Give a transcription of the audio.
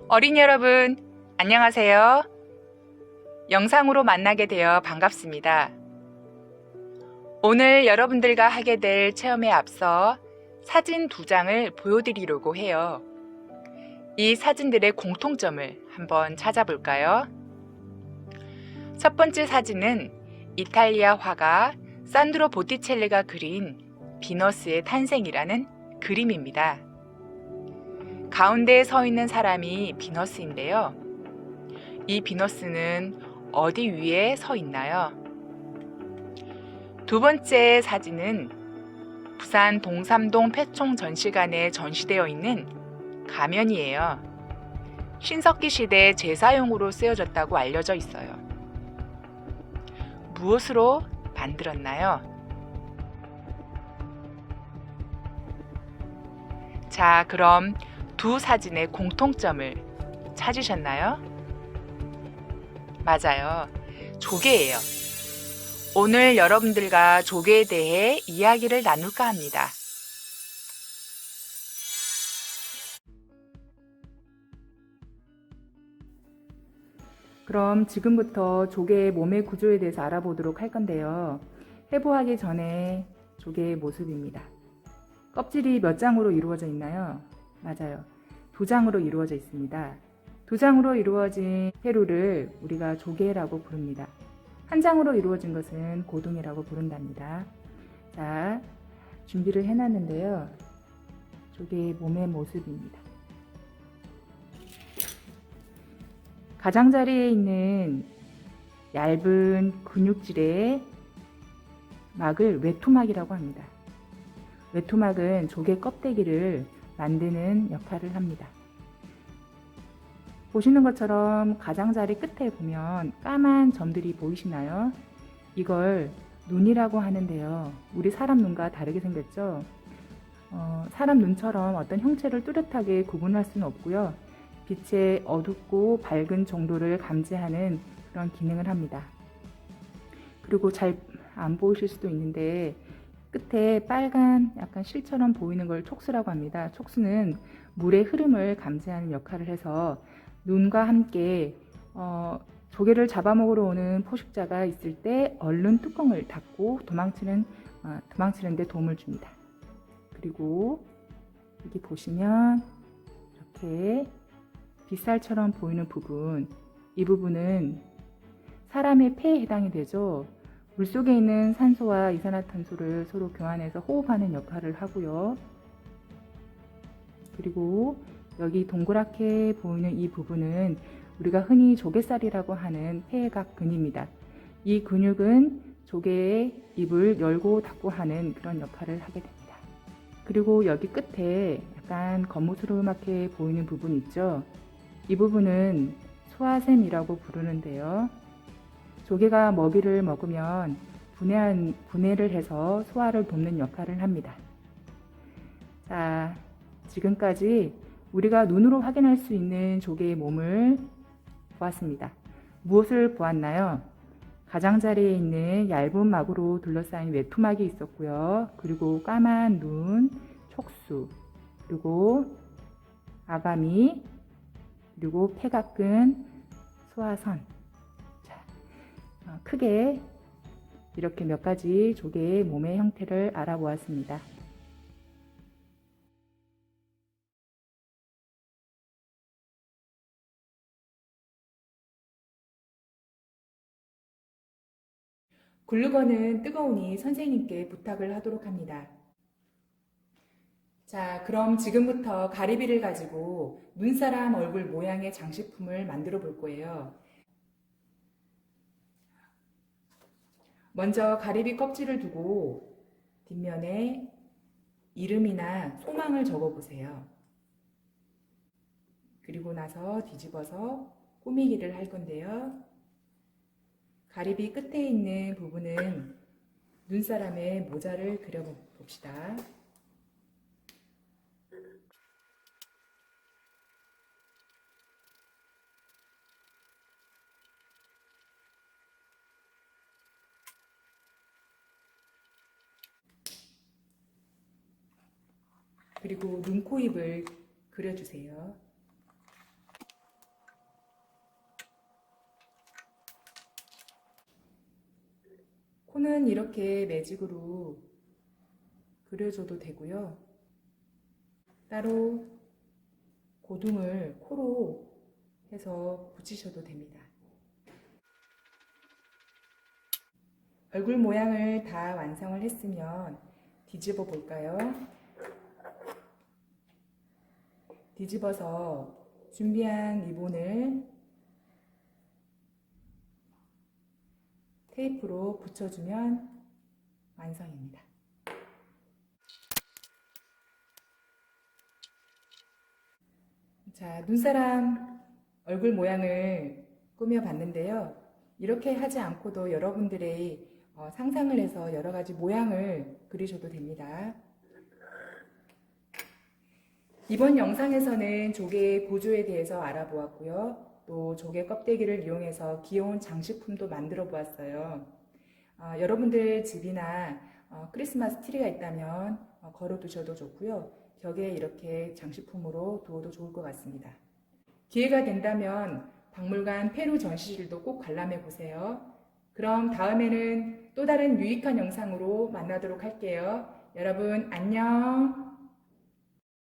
어린이 여러분, 안녕하세요. 영상으로 만나게 되어 반갑습니다. 오늘 여러분들과 하게 될 체험에 앞서 사진 2장을 보여드리려고 해요. 이 사진들의 공통점을 한번 찾아볼까요? 첫 번째 사진은 이탈리아 화가 산드로 보티첼리가 그린 비너스의 탄생이라는 그림입니다. 가운데에 서 있는 사람이 비너스인데요. 이 비너스는 어디 위에 서 있나요? 두 번째 사진은 부산 동삼동 패총 전시관에 전시되어 있는 가면이에요. 신석기 시대 제사용으로 쓰여졌다고 알려져 있어요. 무엇으로 만들었나요? 자, 그럼 두 사진의 공통점을 찾으셨나요? 맞아요. 조개예요. 오늘 여러분들과 조개에 대해 이야기를 나눌까 합니다. 그럼 지금부터 조개의 몸의 구조에 대해서 알아보도록 할 건데요. 해부하기 전에 조개의 모습입니다. 껍질이 몇 장으로 이루어져 있나요? 맞아요. 2장으로 이루어져 있습니다. 2장으로 이루어진 해루를 우리가 조개라고 부릅니다. 1장으로 이루어진 것은 고둥이라고 부른답니다. 자, 준비를 해놨는데요. 조개의 몸의 모습입니다. 가장자리에 있는 얇은 근육질의 막을 외투막이라고 합니다. 외투막은 조개 껍데기를 만드는 역할을 합니다. 보시는 것처럼 가장자리 끝에 보면 까만 점들이 보이시나요? 이걸 눈이라고 하는데요. 우리 사람 눈과 다르게 생겼죠? 사람 눈처럼 어떤 형체를 뚜렷하게 구분할 수는 없고요. 빛의 어둡고 밝은 정도를 감지하는 그런 기능을 합니다. 그리고 잘 안 보이실 수도 있는데 끝에 빨간 약간 실처럼 보이는 걸 촉수라고 합니다. 촉수는 물의 흐름을 감지하는 역할을 해서 눈과 함께 조개를 잡아먹으러 오는 포식자가 있을 때 얼른 뚜껑을 닫고 도망치는 데 도움을 줍니다. 그리고 여기 보시면 이렇게 빗살처럼 보이는 부분, 이 부분은 사람의 폐에 해당이 되죠. 물속에 있는 산소와 이산화탄소를 서로 교환해서 호흡하는 역할을 하고요. 그리고 여기 동그랗게 보이는 이 부분은 우리가 흔히 조개살이라고 하는 폐각근입니다. 이 근육은 조개의 입을 열고 닫고 하는 그런 역할을 하게 됩니다. 그리고 여기 끝에 약간 거무스름하게 보이는 부분 있죠. 이 부분은 소화샘이라고 부르는데요. 조개가 먹이를 먹으면 분해를 해서 소화를 돕는 역할을 합니다. 자, 지금까지 우리가 눈으로 확인할 수 있는 조개의 몸을 보았습니다. 무엇을 보았나요? 가장자리에 있는 얇은 막으로 둘러싸인 외투막이 있었고요. 그리고 까만 눈, 촉수, 그리고 아가미, 그리고 폐각근, 소화선. 자, 크게 이렇게 몇 가지 조개의 몸의 형태를 알아보았습니다. 글루건은 뜨거우니 선생님께 부탁을 하도록 합니다. 자, 그럼 지금부터 가리비를 가지고 눈사람 얼굴 모양의 장식품을 만들어 볼 거예요. 먼저 가리비 껍질을 두고 뒷면에 이름이나 소망을 적어 보세요. 그리고 나서 뒤집어서 꾸미기를 할 건데요. 가리비 끝에 있는 부분은 눈사람의 모자를 그려 봅시다. 그리고 눈, 코, 입을 그려주세요. 또는 이렇게 매직으로 그려줘도 되고요. 따로 고둥을 코로 해서 붙이셔도 됩니다. 얼굴 모양을 다 완성을 했으면 뒤집어 볼까요? 뒤집어서 준비한 리본을 테이프로 붙여주면 완성입니다. 자, 눈사람 얼굴 모양을 꾸며봤는데요. 이렇게 하지 않고도 여러분들의 상상을 해서 여러 가지 모양을 그리셔도 됩니다. 이번 영상에서는 조개의 구조에 대해서 알아보았고요. 또 조개 껍데기를 이용해서 귀여운 장식품도 만들어 보았어요. 여러분들 집이나 크리스마스 트리가 있다면 걸어 두셔도 좋고요. 벽에 이렇게 장식품으로 두어도 좋을 것 같습니다. 기회가 된다면 박물관 페루 전시실도 꼭 관람해 보세요. 그럼 다음에는 또 다른 유익한 영상으로 만나도록 할게요. 여러분 안녕.